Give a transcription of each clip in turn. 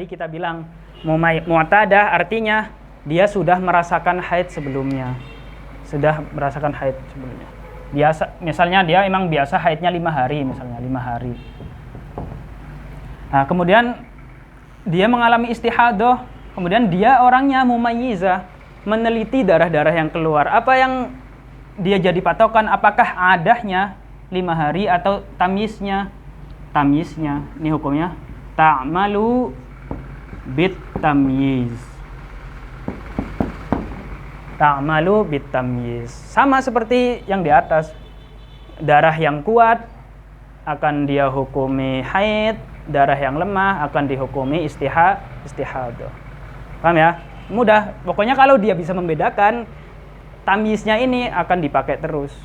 kita bilang mu'tadah artinya dia sudah merasakan haid sebelumnya. Sudah merasakan haid sebelumnya. Biasa, misalnya dia emang biasa haidnya 5 hari, misalnya 5 hari. Nah, kemudian dia mengalami istihadah, kemudian dia orangnya mumayyizah, meneliti darah-darah yang keluar. Apa yang dia jadi patokan, apakah adahnya 5 hari atau tamyiznya? Tamyiznya, ini hukumnya ta'malu bit tamyiz. Ta'malu bit tamyiz. Sama seperti yang di atas. Darah yang kuat akan dia hukumi haid, darah yang lemah akan dihukumi istihadah. Paham ya? Mudah. Pokoknya kalau dia bisa membedakan, tamyiznya ini akan dipakai terus.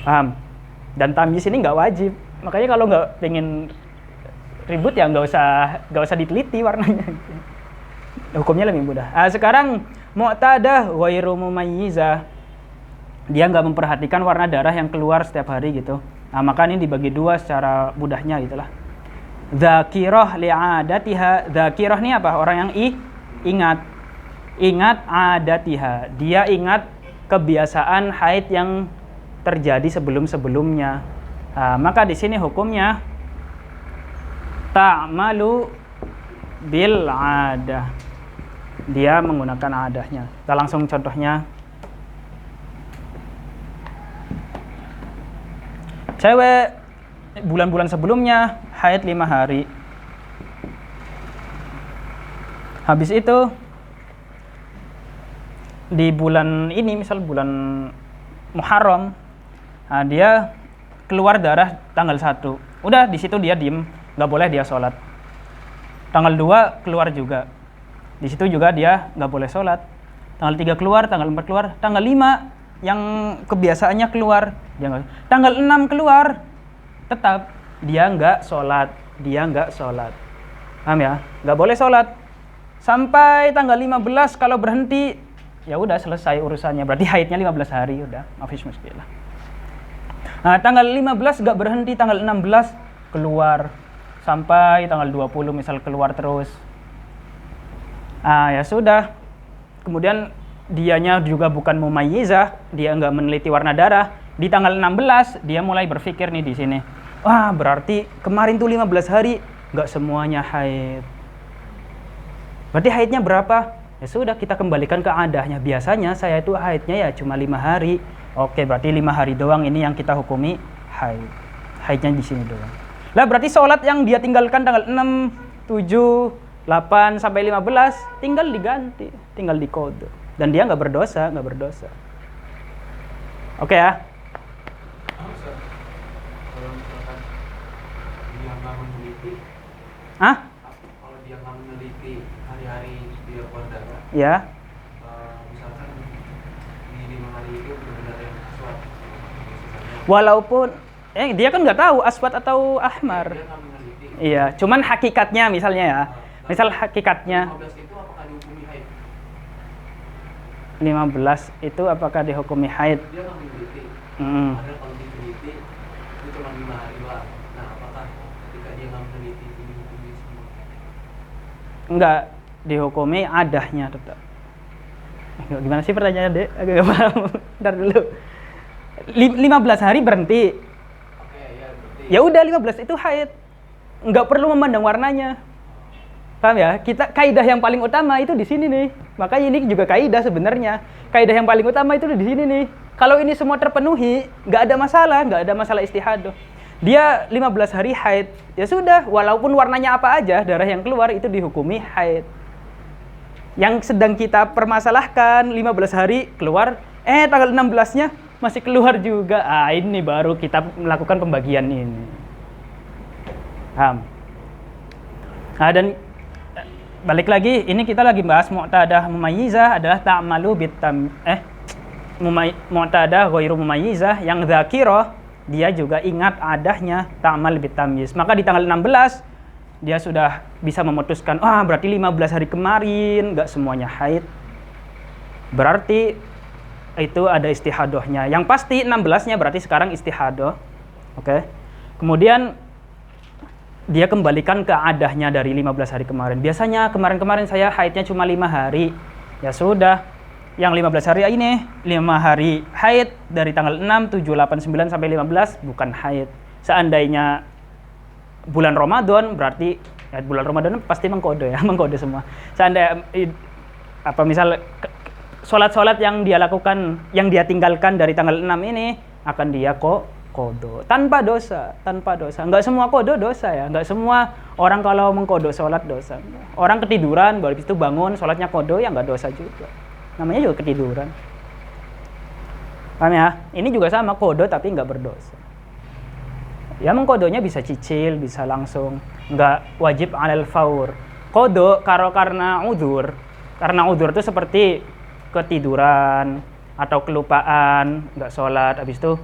Paham? Dan tamyiz ini nggak wajib. Makanya kalau nggak pengen ribut ya nggak usah diteliti warnanya. Hukumnya lebih mudah. Sekarang mu'tadah ghairu mumayyizah. Dia nggak memperhatikan warna darah yang keluar setiap hari gitu. Maka ini dibagi dua secara mudahnya gitulah. Dzakirah li'adatiha. Dzakirah ini apa? Orang yang ingat. Ingat adatiha. Dia ingat kebiasaan haid yang terjadi sebelum-sebelumnya. Maka di sini hukumnya ta'malu bil adah. Dia menggunakan adahnya. Kita langsung contohnya. Cewek bulan-bulan sebelumnya haid 5 hari. Habis itu di bulan ini, misal bulan Muharram, dia keluar darah tanggal 1. Udah di situ dia diem, nggak boleh dia sholat. Tanggal 2 keluar juga. Di situ juga dia nggak boleh sholat. Tanggal 3 keluar, tanggal 4 keluar, tanggal 5 yang kebiasaannya keluar, dia nggak. Tanggal 6 keluar, tetap dia nggak sholat. Dia nggak sholat. Paham ya? Nggak boleh sholat. Sampai tanggal 15 kalau berhenti, ya udah selesai urusannya. Berarti haidnya 15 hari, udah. Mafish muskilah. Nah, tanggal 15 nggak berhenti, tanggal 16 keluar. Sampai tanggal 20 misal keluar terus. Ya sudah. Kemudian dianya juga bukan mumayyizah, dia nggak meneliti warna darah. Di tanggal 16 dia mulai berpikir nih di sini. Wah, berarti kemarin tuh 15 hari nggak semuanya haid. Berarti haidnya berapa? Ya sudah, kita kembalikan ke adahnya. Biasanya saya itu haidnya ya cuma 5 hari. Oke, berarti 5 hari doang ini yang kita hukumi haid. Haidnya di sini doang. Lah berarti sholat yang dia tinggalkan tanggal 6, 7, 8 sampai 15 tinggal diganti, tinggal diqadha. Dan dia nggak berdosa. Oke ya? Kalau misalkan dia nggak meneliti, kalau dia nggak meneliti hari-hari dia keluar darah, Ya. Misalkan di 5 hari itu benar-benar yang aswad, Walaupun dia kan nggak tahu aswad atau ahmar. dia nggak meneliti. Iya, cuman hakikatnya misalnya ya. Misal hakikatnya 15 itu apakah dihukumi haid? 15 itu apakah dihukumi haid? Dia nggak meneliti. Ada kalau diteliti itu cuma 5 hari doang. Nah, apakah ketika dia nggak meneliti itu dihukumi semua? Enggak, dihukumi adahnya tetap. Gimana sih pertanyaannya, Dek? Agak gak paham. Bentar dulu. 15 hari berhenti. Oke, ya berarti. Ya udah 15 itu haid. Enggak perlu memandang warnanya. Paham ya? Kita kaidah yang paling utama itu di sini nih. Makanya ini juga kaidah sebenarnya. Kaidah yang paling utama itu di sini nih. Kalau ini semua terpenuhi, nggak ada masalah istihadah. Dia 15 hari haid, ya sudah, walaupun warnanya apa aja, darah yang keluar itu dihukumi haid. Yang sedang kita permasalahkan 15 hari keluar, tanggal 16-nya masih keluar juga. Ini baru kita melakukan pembagian ini. Paham? Dan balik lagi, ini kita lagi bahas mu'tadah mumayyizah adalah ta'malu mu'tadah ghairu mumayyizah yang dzakirah, dia juga ingat adahnya ta'mal bitamyiz. Maka di tanggal 16 dia sudah bisa memutuskan, berarti 15 hari kemarin enggak semuanya haid. Berarti itu ada istihadahnya. Yang pasti 16-nya berarti sekarang istihadah. Oke. Kemudian dia kembalikan ke adahnya dari 15 hari kemarin. Biasanya kemarin-kemarin saya haidnya cuma 5 hari. Ya sudah, yang 15 hari ini 5 hari haid dari tanggal 6, 7, 8, 9 sampai 15 bukan haid. Seandainya bulan Ramadan berarti ya bulan Ramadan pasti mengkode ya, mengkode semua. Seandainya misal sholat-sholat yang dia lakukan, yang dia tinggalkan dari tanggal 6 ini akan dia kodo tanpa dosa. Enggak semua kodo dosa ya, enggak semua orang kalau mengkodo sholat dosa. Orang ketiduran baru itu bangun sholatnya kodo ya enggak dosa juga, namanya juga ketiduran. Paham ya? Ini juga sama, kodo tapi enggak berdosa. Ya mengkodonya bisa cicil, bisa langsung, enggak wajib alal faur. Kodo karena udzur itu seperti ketiduran atau kelupaan, enggak sholat, habis itu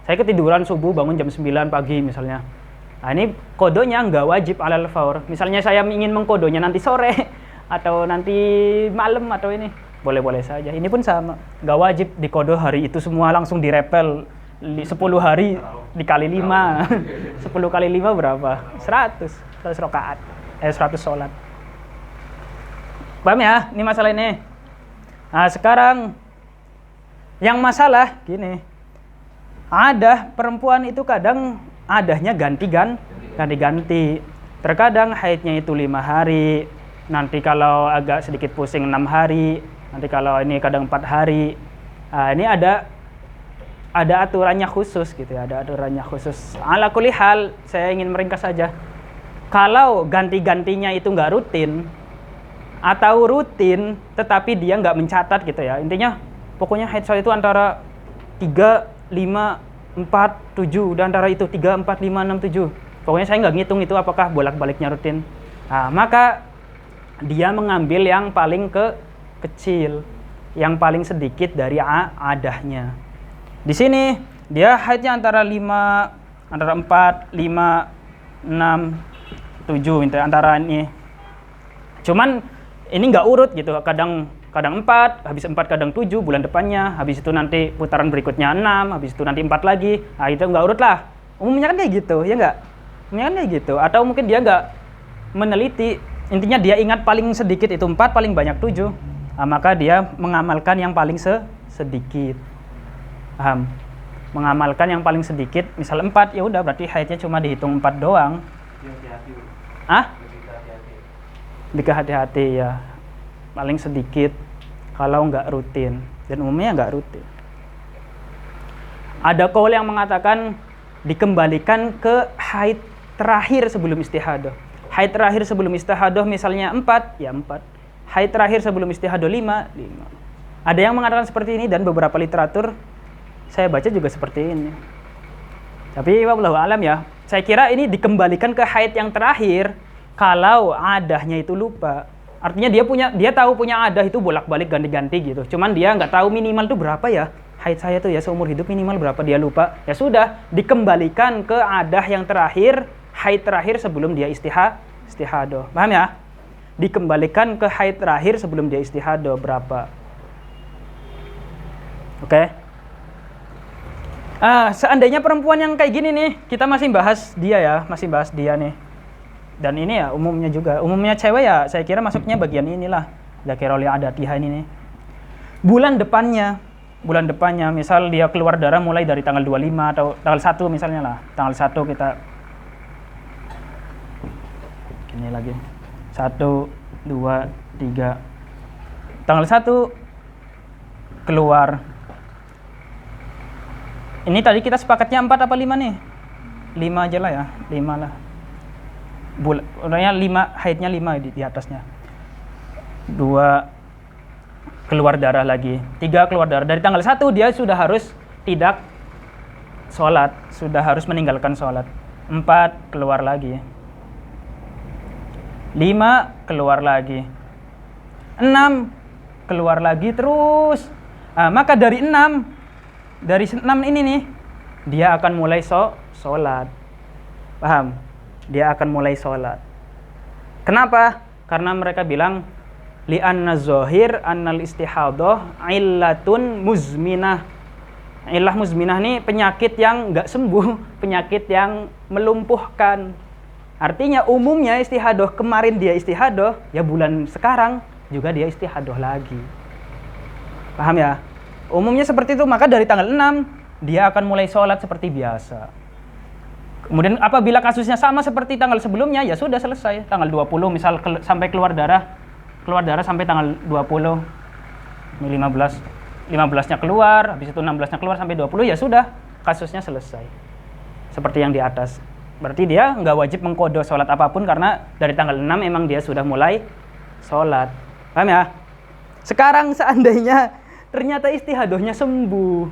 saya ketiduran subuh bangun jam 9 pagi misalnya. Nah ini kodonya nggak wajib alal faur. Misalnya saya ingin mengkodonya nanti sore atau nanti malam atau ini, boleh-boleh saja. Ini pun sama, nggak wajib dikodo hari itu semua langsung direpel 10 hari dikali 5. 10 kali 5 berapa? 100 rakaat. 100 sholat. Paham ya? Ini masalah ini. Nah sekarang yang masalah gini. Ada perempuan itu kadang adahnya ganti-ganti. Terkadang haidnya itu 5 hari, nanti kalau agak sedikit pusing 6 hari, nanti kalau ini kadang 4 hari. Nah, ini ada aturannya khusus gitu ya, ada aturannya khusus. Ala kulli hal, saya ingin meringkas saja. Kalau ganti-gantinya itu nggak rutin, atau rutin tetapi dia nggak mencatat gitu ya, intinya pokoknya haid saya itu antara 3, 5, 4, 7, dan antara itu 3, 4, 5, 6, 7. Pokoknya saya nggak ngitung itu apakah bolak-baliknya rutin. Nah, maka dia mengambil yang paling kecil, yang paling sedikit dari adahnya. Di sini dia haidnya antara 4, 5, 6, 7 antara ini. Cuman ini nggak urut gitu, kadang 4, habis 4 kadang 7 bulan depannya, habis itu nanti putaran berikutnya 6, habis itu nanti 4 lagi. Nah itu nggak urut lah. Umumnya kan kayak gitu, ya nggak? Umumnya kan kayak gitu. Atau mungkin dia nggak meneliti, intinya dia ingat paling sedikit itu 4, paling banyak 7. Nah, maka dia mengamalkan yang paling sedikit. Paham? Mengamalkan yang paling sedikit, misal 4, ya udah berarti haidnya cuma dihitung 4 doang. Lebih hati-hati ya. Paling sedikit kalau nggak rutin, dan umumnya nggak rutin. Ada qaul yang mengatakan dikembalikan ke haid terakhir sebelum istihadah. Haid terakhir sebelum istihadah misalnya 4, ya 4. Haid terakhir sebelum istihadah 5. Ada yang mengatakan seperti ini dan beberapa literatur saya baca juga seperti ini. Tapi wallahu alam ya. Saya kira ini dikembalikan ke haid yang terakhir kalau adahnya itu lupa. Artinya dia tahu punya adah itu bolak-balik ganti-ganti gitu. Cuman dia nggak tahu minimal itu berapa ya. Haid saya tuh ya seumur hidup minimal berapa, dia lupa. Ya sudah, dikembalikan ke adah yang terakhir, haid terakhir sebelum dia istihadah. Paham ya? Dikembalikan ke haid terakhir sebelum dia istihadah berapa. Oke. Seandainya perempuan yang kayak gini nih, kita masih bahas dia nih. Dan ini ya umumnya cewek ya saya kira masuknya bagian inilah zakiroli adatiha ini nih. Bulan depannya misal dia keluar darah mulai dari tanggal 25 atau tanggal 1 misalnya lah. Tanggal 1 kita ini lagi 1, 2, 3 tanggal 1 keluar. Ini tadi kita sepakatnya 4 apa 5 nih? 5 aja lah ya, 5 lah. Bulannya 5, haidnya 5 di atasnya. 2 keluar darah lagi. 3 keluar darah. Dari tanggal 1 dia sudah harus tidak sholat, sudah harus meninggalkan sholat. 4 keluar lagi. 5 keluar lagi. 6 keluar lagi terus. Maka dari 6 ini nih dia akan mulai sholat. Paham? Dia akan mulai sholat. Kenapa? Karena mereka bilang li'anna zohir annal istihadah illatun muzminah. Illah muzminah ini penyakit yang nggak sembuh, penyakit yang melumpuhkan. Artinya umumnya istihadah kemarin dia istihadah, ya bulan sekarang juga dia istihadah lagi. Paham ya? Umumnya seperti itu, maka dari tanggal 6 dia akan mulai sholat seperti biasa. Kemudian apabila kasusnya sama seperti tanggal sebelumnya, ya sudah selesai. Tanggal 20 misal sampai keluar darah sampai tanggal 20. Ini 15-nya keluar, habis itu 16-nya keluar sampai 20, ya sudah, kasusnya selesai. Seperti yang di atas. Berarti dia nggak wajib mengkodo sholat apapun karena dari tanggal 6 emang dia sudah mulai sholat. Paham ya? Sekarang seandainya ternyata istihadahnya sembuh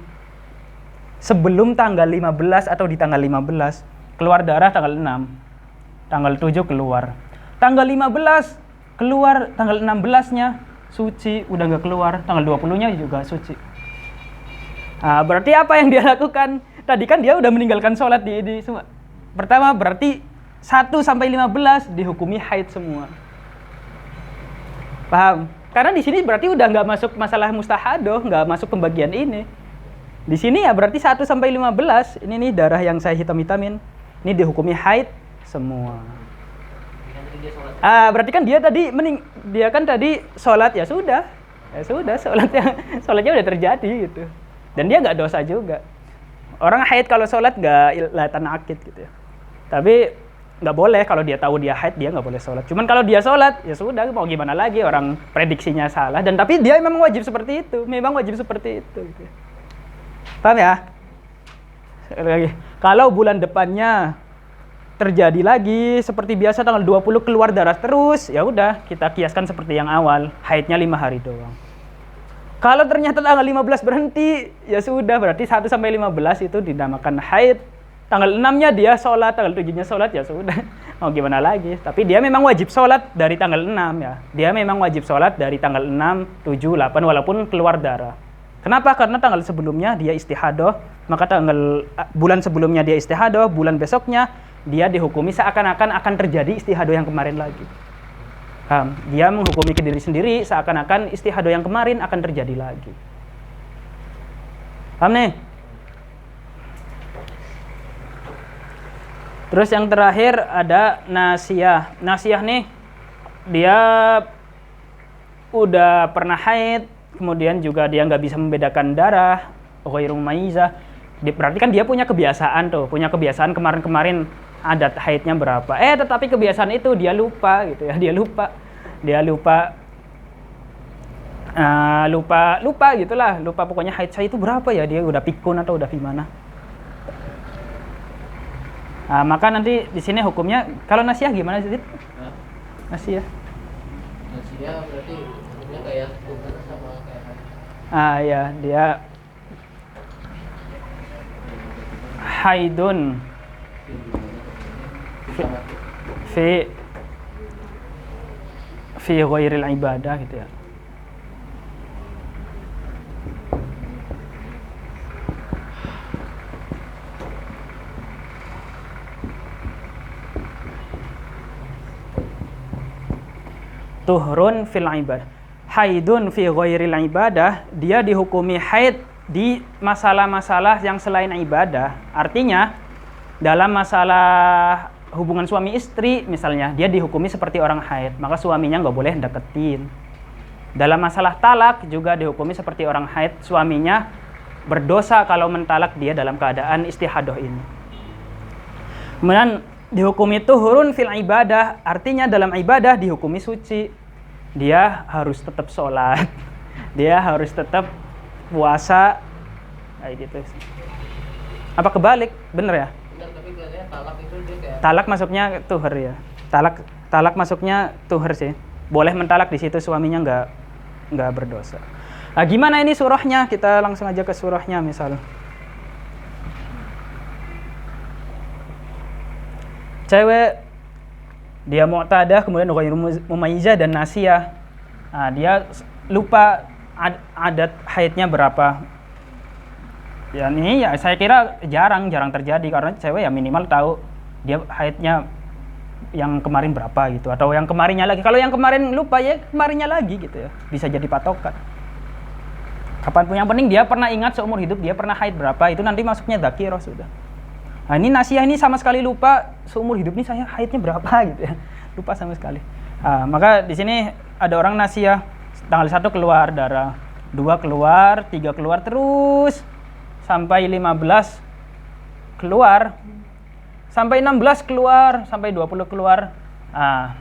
sebelum tanggal 15 atau di tanggal 15, keluar darah tanggal 6, tanggal 7 keluar. Tanggal 15 keluar, tanggal 16-nya suci, udah nggak keluar, tanggal 20-nya juga suci. Nah, berarti apa yang dia lakukan? Tadi kan dia udah meninggalkan sholat di semua. Pertama berarti 1 sampai 15 dihukumi haid semua. Paham? Karena di sini berarti udah nggak masuk masalah mustahadoh, nggak masuk pembagian ini. Di sini ya berarti 1 sampai 15, ini nih darah yang saya hitam-hitamin, ini dihukumi haid semua. Berarti kan dia kan tadi sholat, ya sudah sholatnya udah terjadi gitu. Dan dia nggak dosa juga. Orang haid kalau sholat nggak latan akid gitu ya. Tapi nggak boleh, kalau dia tahu dia haid, dia nggak boleh sholat. Cuman kalau dia sholat, ya sudah, mau gimana lagi, orang prediksinya salah. Dan tapi dia memang wajib seperti itu, gitu. Paham ya? Lagi. Kalau bulan depannya terjadi lagi seperti biasa tanggal 20 keluar darah terus, ya udah kita kiaskan seperti yang awal, haidnya 5 hari doang. Kalau ternyata tanggal 15 berhenti, ya sudah, berarti 1 sampai 15 itu dinamakan haid. Tanggal 6-nya dia sholat, tanggal 7-nya sholat, ya sudah. Mau gimana lagi? Tapi dia memang wajib sholat dari tanggal 6 ya. Dia memang wajib sholat dari tanggal 6, 7, 8 walaupun keluar darah. Kenapa? Karena tanggal sebelumnya dia istihadah, maka bulan sebelumnya dia istihadah, bulan besoknya dia dihukumi seakan-akan akan terjadi istihadah yang kemarin lagi. Dia menghukumi ke diri sendiri seakan-akan istihadah yang kemarin akan terjadi lagi. Paham nih? Terus yang terakhir ada nasiyah. Nasiyah nih, dia udah pernah haid, kemudian juga dia nggak bisa membedakan darah, ghairu mumayyizah. Berarti kan dia punya kebiasaan kemarin-kemarin adat haidnya berapa. Tetapi kebiasaan itu dia lupa gitu ya, lupa gitulah, lupa pokoknya haid saya itu berapa ya, dia udah pikun atau udah gimana. Maka nanti di sini hukumnya, kalau nasiyah gimana sih? Nasiyah berarti hukumnya kayak tubuh sama kayak ya, dia haidun fi ghairil ibadah gitu ya. Tuhrun fil ibadah. Haidun fi ghairil ibadah, dia dihukumi haid di masalah-masalah yang selain ibadah. Artinya dalam masalah hubungan suami istri misalnya, dia dihukumi seperti orang haid, maka suaminya nggak boleh deketin. Dalam masalah talak juga dihukumi seperti orang haid, suaminya berdosa kalau mentalak dia dalam keadaan istihadah ini. Kemudian dihukumi tuhurun fil ibadah, artinya dalam ibadah dihukumi suci. Dia harus tetap sholat, dia harus tetap puasa, kayak gitu. Apa kebalik? Bener ya? Bener, tapi kelihatannya talak itu dia kayak Talak masuknya tuhur ya. Talak masuknya tuhur sih. Boleh mentalak di situ, suaminya nggak berdosa. Nah, gimana ini surahnya? Kita langsung aja ke surahnya misal. Cewek dia mu'tadah, kemudian ghairu mumayyizah dan nasiyah. Dia lupa adat haidnya berapa. Ya ini ya saya kira jarang terjadi, karena cewek ya minimal tahu dia haidnya yang kemarin berapa gitu, atau yang kemarinnya lagi. Kalau yang kemarin lupa ya kemarinnya lagi gitu ya. Bisa jadi patokan. Kapanpun, yang penting dia pernah ingat seumur hidup dia pernah haid berapa, itu nanti masuknya dzakirah sudah. Nah, ini Nasiyah ini sama sekali lupa seumur hidup ini saya haidnya berapa gitu ya. Lupa sama sekali. Nah, maka di sini ada orang Nasiyah tanggal 1 keluar darah, 2 keluar, 3 keluar terus sampai 15 keluar, sampai 16 keluar, sampai 20 keluar. Nah,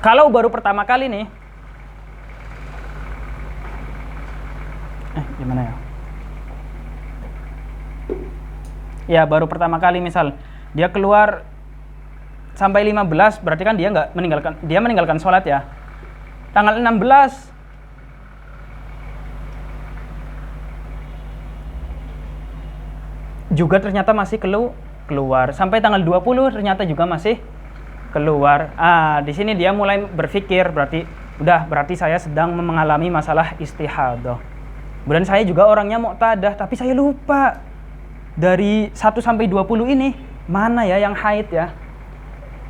kalau baru pertama kali nih, gimana ya? Ya baru pertama kali misal dia keluar sampai 15 berarti kan dia meninggalkan sholat ya. Tanggal 16 juga ternyata masih keluar. Sampai tanggal 20 ternyata juga masih keluar. Di sini dia mulai berpikir berarti saya sedang mengalami masalah istihadah. Kemudian saya juga orangnya muqtadah tapi saya lupa. Dari 1 sampai 20 ini mana ya yang haid ya?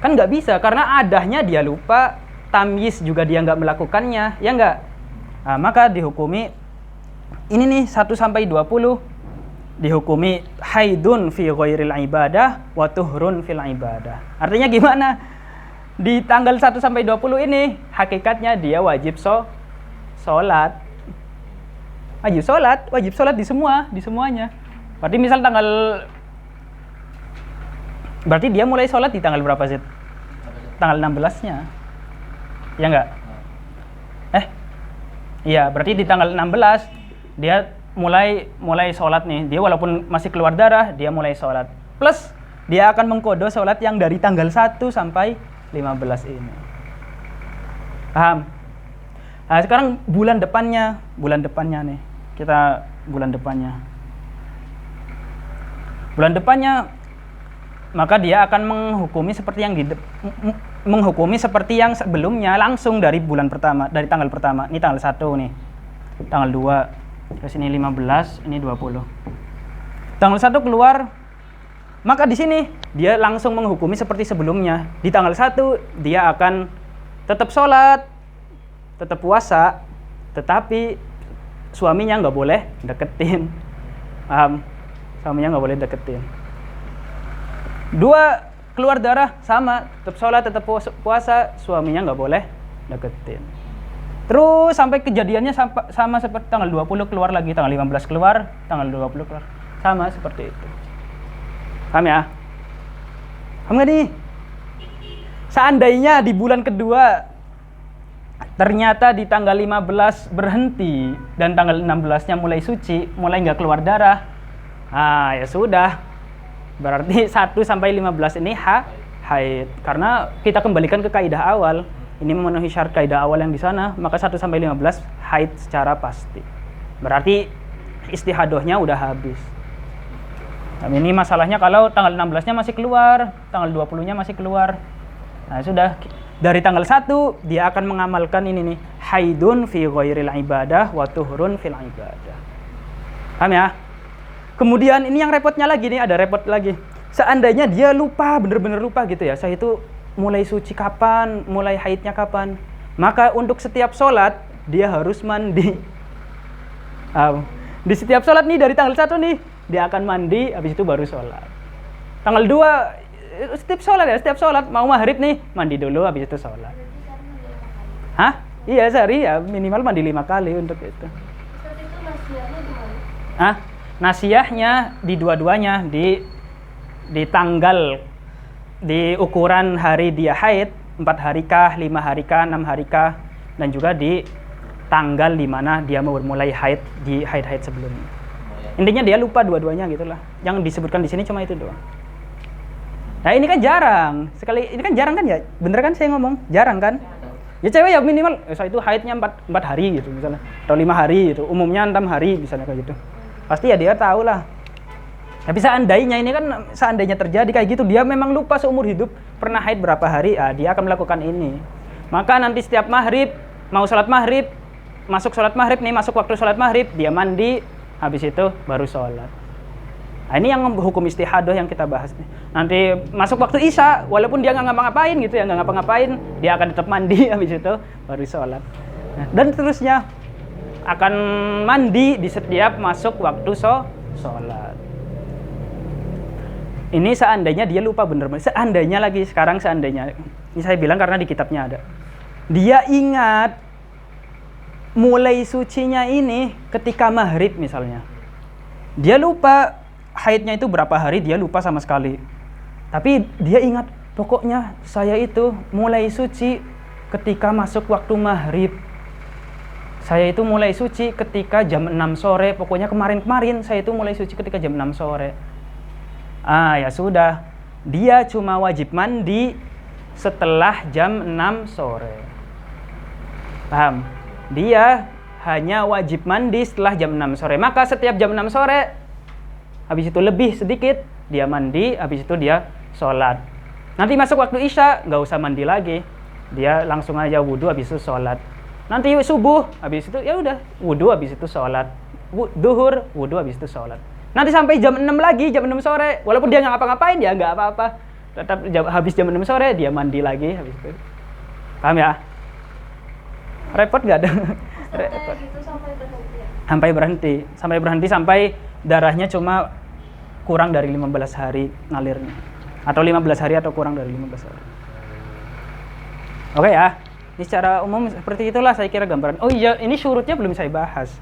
Kan nggak bisa karena adahnya dia lupa, tamyiz juga dia nggak melakukannya, ya nggak? Maka dihukumi ini nih 1 sampai 20 dihukumi haidun fi ghairil ibadah wa tuhrun fil ibadah. Artinya gimana? Di tanggal 1 sampai 20 ini hakikatnya dia wajib sholat. Wajib sholat di semuanya. Berarti dia mulai sholat di tanggal berapa sih? Tanggal 16-nya. Ya enggak? Iya, berarti di tanggal 16 dia mulai sholat nih. Dia walaupun masih keluar darah, dia mulai sholat. Plus dia akan mengkodo sholat yang dari tanggal 1 sampai 15 ini. Paham? Nah, sekarang bulan depannya nih. Kita bulan depannya. Bulan depannya maka dia akan menghukumi seperti yang sebelumnya langsung dari bulan pertama, dari tanggal pertama. Ini tanggal 1 nih. Tanggal 2. Terus ini 15, ini 20. Tanggal 1 keluar, maka di sini dia langsung menghukumi seperti sebelumnya. Di tanggal 1 dia akan tetap sholat, tetap puasa, tetapi suaminya nggak boleh deketin. Paham? Suaminya nggak boleh deketin. 2 keluar darah sama, tetap sholat, tetap puasa, suaminya nggak boleh deketin. Terus sampai kejadiannya sama seperti tanggal 20 keluar lagi, tanggal 15 keluar, tanggal 20 keluar, sama seperti itu. Paham ya? Paham nggak nih? Seandainya di bulan kedua ternyata di tanggal 15 berhenti dan tanggal 16-nya mulai suci, mulai nggak keluar darah, ya sudah. Berarti 1 sampai 15 ini haid. Karena kita kembalikan ke kaidah awal. Ini memenuhi syarat kaidah awal yang di sana, maka 1 sampai 15 haid secara pasti. Berarti istihadahnya udah habis. Nah, ini masalahnya kalau tanggal 16-nya masih keluar, tanggal 20-nya masih keluar. Nah, sudah dari tanggal 1 dia akan mengamalkan ini nih, haidun fi ghairil ibadah wa tuhrun fil ibadah. Paham ya? Kemudian ini yang repotnya lagi nih, ada repot lagi. Seandainya dia lupa, bener-bener lupa gitu ya, saya itu mulai suci kapan, mulai haidnya kapan, maka untuk setiap sholat dia harus mandi. Di setiap sholat nih dari tanggal 1 nih dia akan mandi, habis itu baru sholat. Tanggal 2 setiap sholat mau maghrib nih mandi dulu, habis itu sholat. Iya sehari ya minimal mandi 5 kali untuk itu. Nasiyahnya di dua-duanya, di tanggal, di ukuran hari dia haid, 4 hari kah, 5 hari kah, 6 hari kah, dan juga di tanggal di mana dia mulai haid di haid-haid sebelumnya. Intinya dia lupa dua-duanya gitulah. Yang disebutkan di sini cuma itu doang. Nah ini kan jarang kan ya, bener kan saya ngomong, jarang kan? Ya cewek ya minimal, saya itu haidnya 4 hari gitu misalnya, atau 5 hari gitu, umumnya 6 hari misalnya kayak gitu. Pasti ya dia tahu lah. Tapi seandainya terjadi kayak gitu, dia memang lupa seumur hidup pernah haid berapa hari, dia akan melakukan ini. Maka nanti setiap maghrib, mau sholat maghrib, masuk waktu sholat maghrib, dia mandi, habis itu baru sholat. Nah, ini yang hukum istihadah yang kita bahas nih. Nanti masuk waktu isya, walaupun dia nggak ngapa-ngapain gitu ya, nggak ngapa-ngapain, dia akan tetap mandi, habis itu baru sholat. Nah, dan terusnya akan mandi di setiap masuk waktu sholat. Ini seandainya dia lupa bener-bener. Seandainya lagi, sekarang seandainya. Ini saya bilang karena di kitabnya ada. Dia ingat mulai sucinya ini ketika maghrib misalnya. Dia lupa haidnya itu berapa hari, dia lupa sama sekali. Tapi dia ingat, pokoknya saya itu mulai suci ketika masuk waktu maghrib. Saya itu mulai suci ketika jam 6 sore. Pokoknya kemarin-kemarin saya itu mulai suci ketika jam 6 sore. Ya sudah. Dia cuma wajib mandi setelah jam 6 sore. Paham? Dia hanya wajib mandi setelah jam 6 sore. Maka setiap jam 6 sore, habis itu lebih sedikit, dia mandi, habis itu dia sholat. Nanti masuk waktu isya, nggak usah mandi lagi. Dia langsung aja wudhu, habis itu sholat. Nanti subuh, habis itu ya udah wudhu, habis itu sholat. Duhur, wudhu, habis itu sholat. Nanti sampai jam 6 lagi, jam 6 sore. Walaupun dia nggak ngapa-ngapain, dia nggak apa-apa. Tetap habis jam 6 sore, dia mandi lagi, habis itu. Paham ya? Repot nggak ada? Repot. Itu sampai berhenti ya? Sampai berhenti sampai darahnya cuma kurang dari 15 hari ngalirnya. Atau 15 hari atau kurang dari 15 hari. Oke ya. Ini secara umum seperti itulah saya kira gambaran. Oh iya, ini syurutnya belum saya bahas.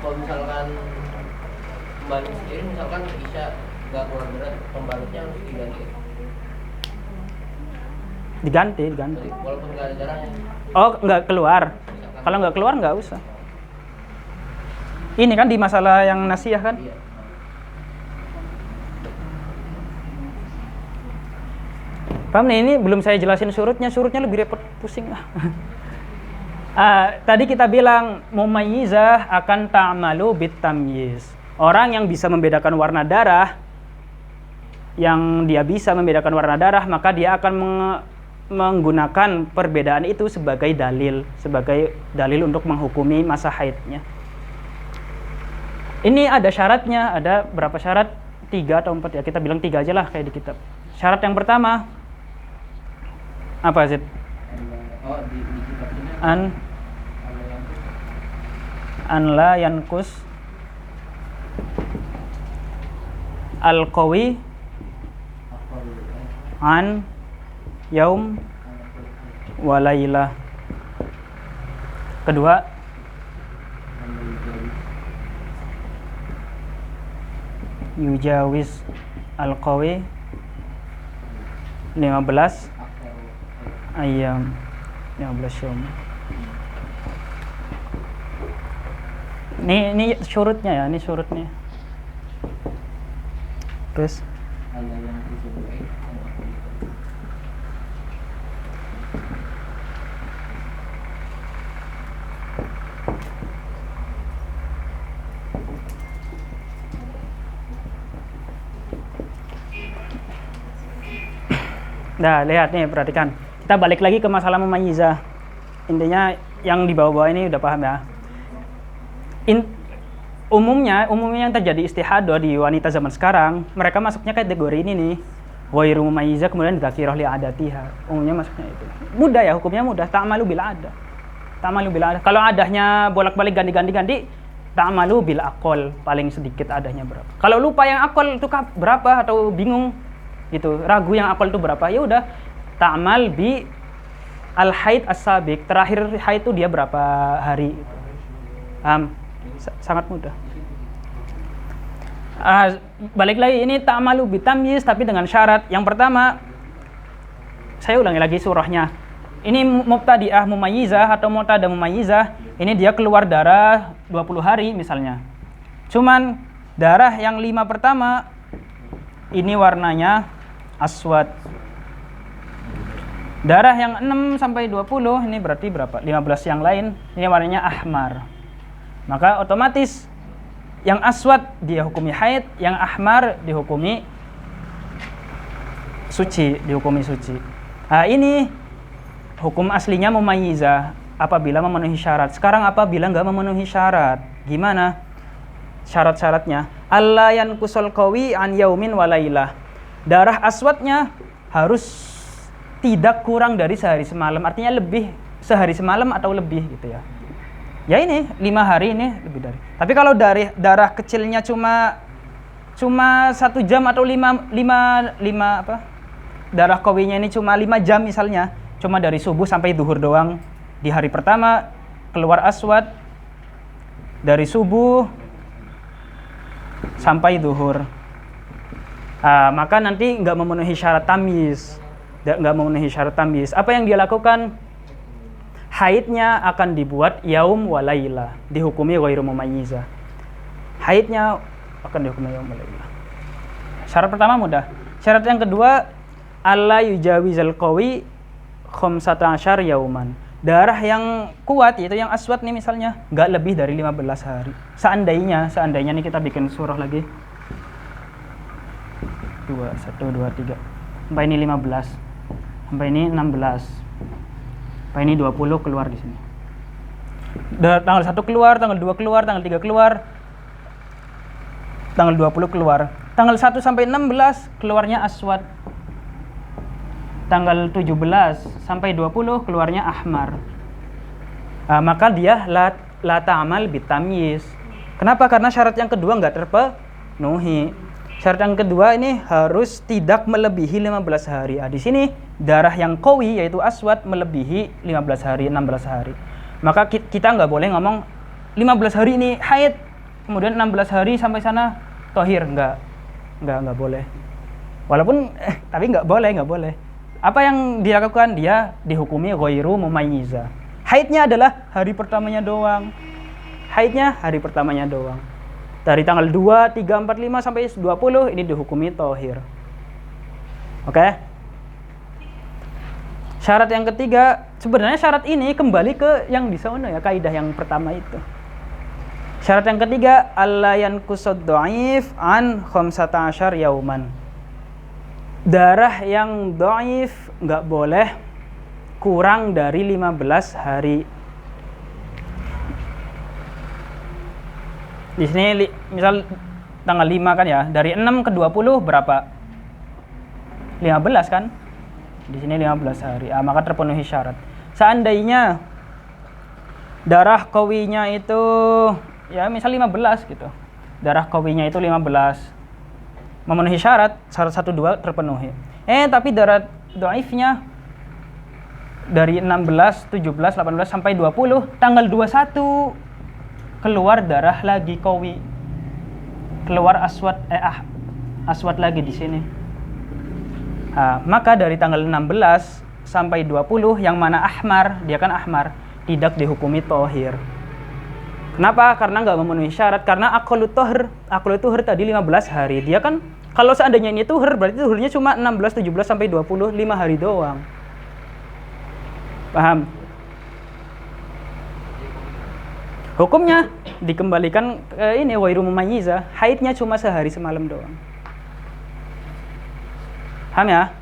Kalau misalkan pembalut sendiri, misalkan Isya nggak keluar berat, pembalutnya harus diganti. Diganti. Walaupun nggak ada darahnya. Oh, nggak keluar. Kalau nggak keluar nggak usah. Ini kan di masalah yang nasiyah kan? Iya. Paham nih, ini belum saya jelasin surutnya lebih repot, pusing lah. Tadi kita bilang mumayyizah akan ta'malu bitamyiz. Orang yang bisa membedakan warna darah, maka dia akan menggunakan perbedaan itu sebagai dalil untuk menghukumi masa haidnya. Ini ada syaratnya, ada berapa syarat? 3 atau 4 ya, kita bilang 3 aja lah kayak di kitab. Syarat yang pertama apa Zid? Oh, di kitab ini an la yankus al-qawi an yaum wa lailah. Kedua, yujawiz al-qawi 15 ayam, 15 syum. Ini syurutnya ya, ini syurutnya. Terus nah, lihat nih, perhatikan. Kita balik lagi ke masalah mumayyizah. Intinya yang di bawah-bawah ini udah paham ya. Umumnya yang terjadi istihadah di wanita zaman sekarang, mereka masuknya kategori ini nih. Ghairu mumayyizah, kemudian dzakirah li adatiha. Umumnya masuknya itu. Mudah ya, hukumnya mudah. Ta'malu bil adah. Kalau adahnya bolak-balik ganti, ta'malu bil aqal, paling sedikit adahnya berapa. Kalau lupa yang aqal itu berapa atau bingung gitu, ragu yang aqal itu berapa, ya udah ta'mal bi al haid as-sabiq, terakhir haid itu dia berapa hari. Sangat mudah. Balik lagi, ini ta'malu bi tamyiz tapi dengan syarat. Yang pertama, saya ulangi lagi surahnya. Ini mubtadi'ah mumayyizah atau mu'tada mumayyizah, ini dia keluar darah 20 hari misalnya. Cuman darah yang 5 pertama ini warnanya aswad. Darah yang 6 sampai 20 ini berarti berapa? 15 yang lain ini warnanya ahmar. Maka otomatis yang aswad dia hukumi haid, yang ahmar dihukumi suci. Ini hukum aslinya mumayyizah apabila memenuhi syarat. Sekarang apabila nggak memenuhi syarat, gimana syarat-syaratnya? Alla yankusul qawi an yaumin walailah. Darah aswadnya harus tidak kurang dari sehari semalam. Artinya lebih sehari semalam atau lebih gitu ya. Ya ini 5 hari ini lebih dari. Tapi kalau dari darah kecilnya cuma 1 jam atau 5 apa? Darah qawinya ini cuma 5 jam misalnya, cuma dari subuh sampai zuhur doang. Di hari pertama keluar aswad dari subuh sampai zuhur. Maka nanti nggak memenuhi syarat tamyiz. Nggak memenuhi syarat tamyiz. Apa yang dia lakukan? Haidnya akan dibuat yaum wa laila, dihukumi ghairu mumayyiza. Haidnya akan dihukumi yaum wa laila. Syarat pertama mudah. Syarat yang kedua, alla yujawizal qawi 15 yauman. Darah yang kuat yaitu yang aswad nih misalnya nggak lebih dari 15 hari. Seandainya nih kita bikin surah lagi. 1 2 3. Sampai ini 15. Sampai ini 16. Sampai ini 20 keluar di sini. Tanggal 1 keluar, tanggal 2 keluar, tanggal 3 keluar. Tanggal 20 keluar. Tanggal 1 sampai 16 keluarnya aswad. Tanggal 17 sampai 20 keluarnya ahmar. Maka dia la ta'mal bitamyiz. Kenapa? Karena syarat yang kedua enggak terpenuhi. Syarat yang kedua ini harus tidak melebihi 15 hari. Di sini darah yang qawi yaitu aswad melebihi 15 hari, 16 hari. Maka kita nggak boleh ngomong 15 hari ini haid, kemudian 16 hari sampai sana tohir. Nggak boleh. Walaupun tapi nggak boleh. Apa yang dia lakukan? Dia dihukumi ghairu mumayyiza. Haidnya adalah hari pertamanya doang. Dari tanggal 2, 3, 4, 5 sampai 20 ini dihukumi tohir. Oke? Syarat yang ketiga, sebenarnya syarat ini kembali ke yang di sana ya, kaidah yang pertama itu. Syarat yang ketiga, alla yanqusud dhaif an 15 yauman. Darah yang dhaif enggak boleh kurang dari 15 hari. Di sini misal tanggal 5 kan ya, dari 6 ke 20 berapa? 15 kan? Di sini 15 hari. Maka terpenuhi syarat. Seandainya darah qawinya itu ya misal 15 gitu. Darah qawinya itu 15. Memenuhi syarat 1 2 terpenuhi. Tapi darah dhaifnya dari 16, 17, 18 sampai 20, tanggal 21 keluar darah lagi qawi. Keluar aswad lagi di sini. Maka dari tanggal 16 sampai 20 yang mana ahmar, dia kan ahmar, tidak dihukumi tohir. Kenapa? Karena nggak memenuhi syarat. Karena aqallut tohir tadi 15 hari. Dia kan kalau seandainya ini tohir berarti tohirnya cuma 16, 17 sampai 20, 5 hari doang. Paham? Hukumnya dikembalikan ke ini ghairu mumayyiza, haidnya cuma sehari semalam doang. Paham ya?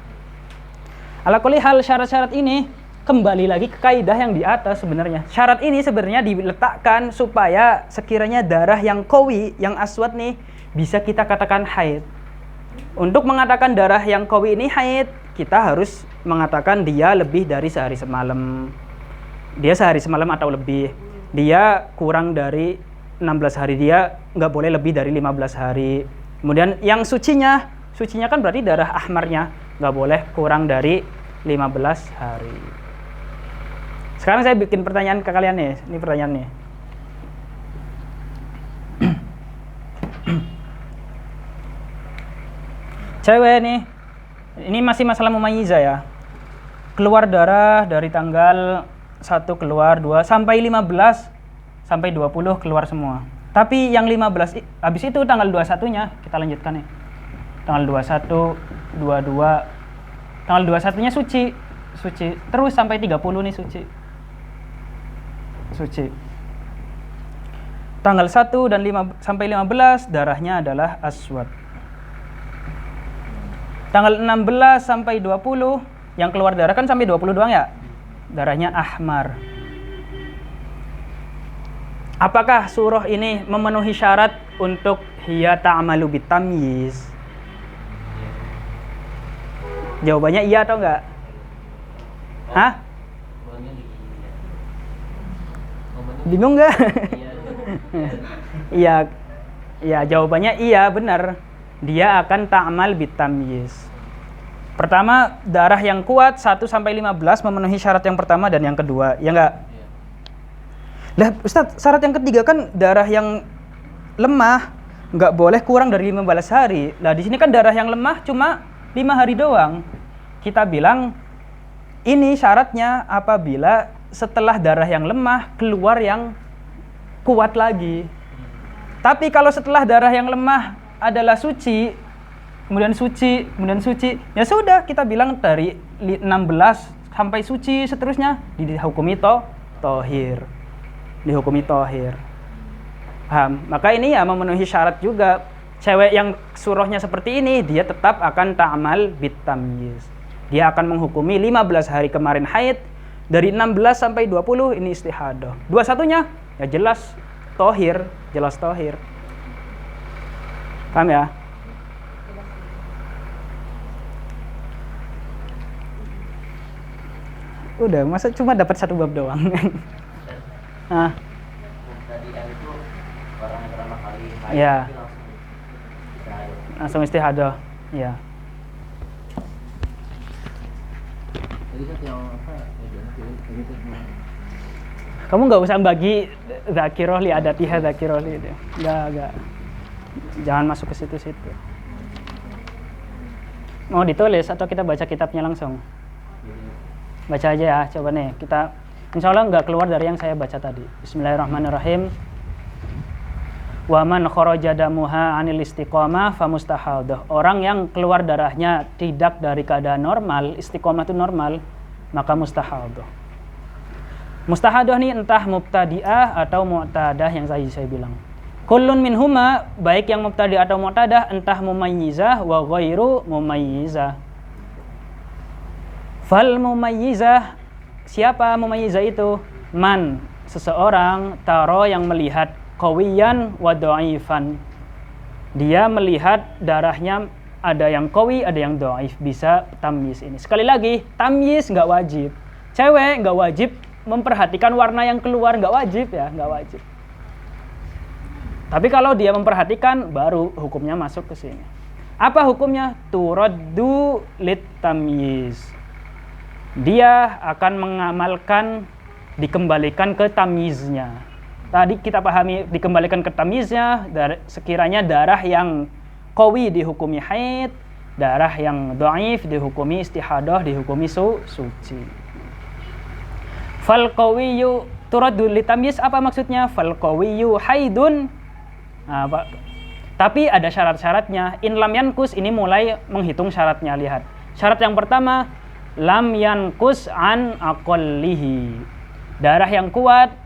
Ala kulli hal syarat-syarat ini kembali lagi ke kaidah yang di atas sebenarnya. Syarat ini sebenarnya diletakkan supaya sekiranya darah yang qawi, yang aswad nih bisa kita katakan haid. Untuk mengatakan darah yang qawi ini haid, kita harus mengatakan dia lebih dari sehari semalam. Dia sehari semalam atau lebih. Dia kurang dari 16 hari, dia nggak boleh lebih dari 15 hari. Kemudian yang sucinya kan berarti darah ahmarnya nggak boleh kurang dari 15 hari. Sekarang saya bikin pertanyaan ke kalian nih, ini pertanyaan nih. Cewek nih, ini masih masalah mumayyiza ya. Keluar darah dari tanggal 1 keluar, 2 sampai 15 sampai 20 keluar semua. Tapi yang 15 habis itu tanggal 21-nya kita lanjutkan nih. Tanggal 21, 22. Tanggal 21-nya suci. Terus sampai 30 nih suci. Tanggal 1 dan 5 sampai 15 darahnya adalah aswad. Tanggal 16 sampai 20 yang keluar darah kan sampai 20 doang ya? Darahnya ahmar. Apakah surah ini memenuhi syarat untuk hiya ta'malu bitamyiz? Jawabannya iya atau enggak? Bingung nggak? Iya. Iya, ya jawabannya iya benar. Dia akan ta'mal bitamyiz. Pertama, darah yang kuat 1 sampai 15 memenuhi syarat yang pertama dan yang kedua, ya enggak? Iya. Lah, Ustaz, syarat yang ketiga kan darah yang lemah nggak boleh kurang dari 15 hari. Lah di sini kan darah yang lemah cuma 5 hari doang. Kita bilang ini syaratnya apabila setelah darah yang lemah keluar yang kuat lagi. Tapi kalau setelah darah yang lemah adalah suci, kemudian suci, ya sudah kita bilang dari 16 sampai suci seterusnya dihukumi tohir. Dihukumi tohir. Paham? Maka ini ya memenuhi syarat juga. Cewek yang surahnya seperti ini, dia tetap akan ta'mal bitamyiz. Dia akan menghukumi 15 hari kemarin haid, dari 16 sampai 20 ini istihadah. 21-nya ya jelas tohir. Paham ya? Udah, masa cuma dapat 1 bab doang. Ah. Tadi itu orang yang pertama kali haid Ya. langsung Langsung istihadah. Ya. Jadi kan yang apa? Kamu nggak usah bagi zakirah li adatiha zakirah li itu. Enggak. Jangan masuk ke situ-situ. Mau ditulis atau kita baca kitabnya langsung? Baca aja ya, coba nih. Kita insya Allah nggak keluar dari yang saya baca tadi. Bismillahirrahmanirrahim. Wa man kharaja damuha 'anil istiqamah famustahadah. Orang yang keluar darahnya tidak dari keadaan normal, istiqamah itu normal, maka mustahadah. Mustahadah nih entah mubtadi'ah atau mu'tadah yang saya bilang. Kullun minhuma, baik yang mubtadi'ah atau mu'tadah, entah mumayyizah wa ghairu mumayyizah. Fal mumayyizah, siapa mumayyizah itu? Man, seseorang taro yang melihat qawiyan wa dha'ifan. Dia melihat darahnya ada yang qawi, ada yang dha'if, bisa tamyiz ini. Sekali lagi, tamyiz nggak wajib. Cewek nggak wajib memperhatikan warna yang keluar, nggak wajib ya, nggak wajib. Tapi kalau dia memperhatikan, baru hukumnya masuk ke sini. Apa hukumnya? Turaddu lit tamyiz. Dia akan mengamalkan, dikembalikan ke tamyiznya. Tadi kita pahami dikembalikan ke tamyiznya, sekiranya darah yang qawi dihukumi haid, darah yang dhaif dihukumi istihadah, dihukumi suci. Fal qawiyyu turaddu litamyiz, apa maksudnya? Fal qawiyyu haidun. Nah, tapi ada syarat-syaratnya. In lam yankus, ini mulai menghitung syaratnya. Lihat. Syarat yang pertama, lam yankus an aqallihi. Darah yang kuat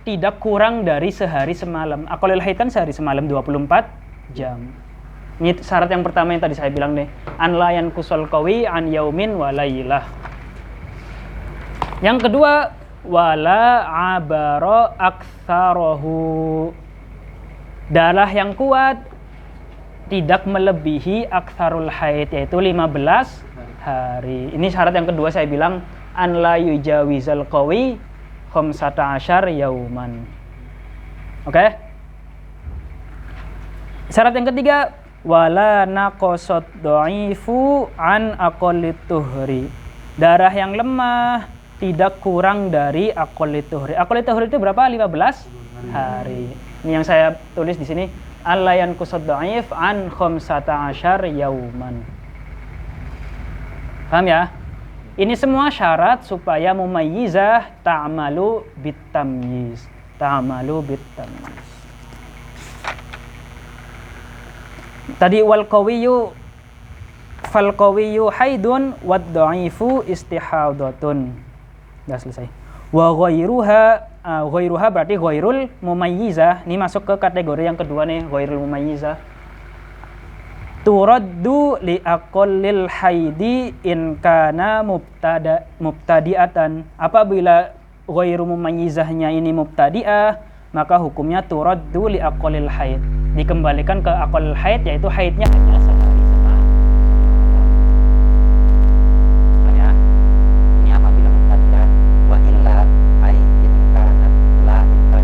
tidak kurang dari sehari semalam. Aqallul haid kan sehari semalam 24 jam. Ini syarat yang pertama yang tadi saya bilang nih. An la yankusul qawi an yaumin wa lailah. Yang kedua, wala abara aktsarahu. Darah yang kuat tidak melebihi aktsarul haid, yaitu 15 hari. Ini syarat yang kedua saya bilang, an la yujawizal qawi 15 yauman. Oke? Syarat yang ketiga, wala naqasat dha'ifu an aqallit tuhri. Darah yang lemah tidak kurang dari aqallit tuhri. Aqallit tuhri itu berapa? 15 hari. Ini yang saya tulis di sini, alla yanqusad dha'if an 15 yauman. Paham ya? Ini semua syarat supaya mumayyizah ta'malu bitamyiz. Ta'malu bitamyiz. Tadi wal qawiyyu fal qawiyyu haidun wad dha'ifu istihadatun. Sudah selesai. Wa ghairuha berarti ghairul mumayyizah. Ini masuk ke kategori yang kedua nih, ghairul mumayyizah. Turaddu li aqallil haidi in kana mubtadi'atan. Apabila ghairu mumayyizahnya ini mubtadi'ah, maka hukumnya turaddu li aqallil haid. Dikembalikan ke aqallil haid, yaitu haidnya hanya sehari semalam. Ya. Ini apabila mubtadi'ah wa illa ai in kana la in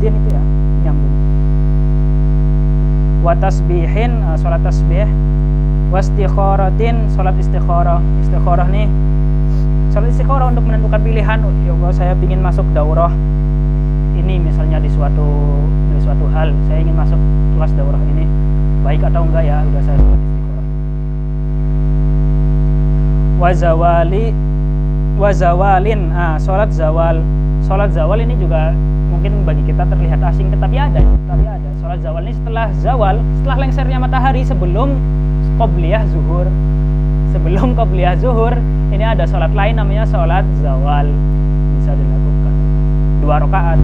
muadzin itu ya, nyambung. Wa tasbihin, salat tasbih. Wastikharatin, salat istikharah. Istikharah nih, salat istikharah untuk menentukan pilihan. Ya Allah, saya ingin masuk daurah ini misalnya di suatu hal, saya ingin masuk kelas daurah ini, baik atau enggak ya, udah saya salat istikharah. Wazawalin, salat zawal. Salat zawal ini juga mungkin bagi kita terlihat asing, tetapi ada. Salat zawal ini setelah zawal, setelah lengsernya matahari, sebelum qobliyah zuhur. Sebelum qobliyah zuhur, ini ada salat lain namanya salat zawal, bisa dilakukan 2 rakaat.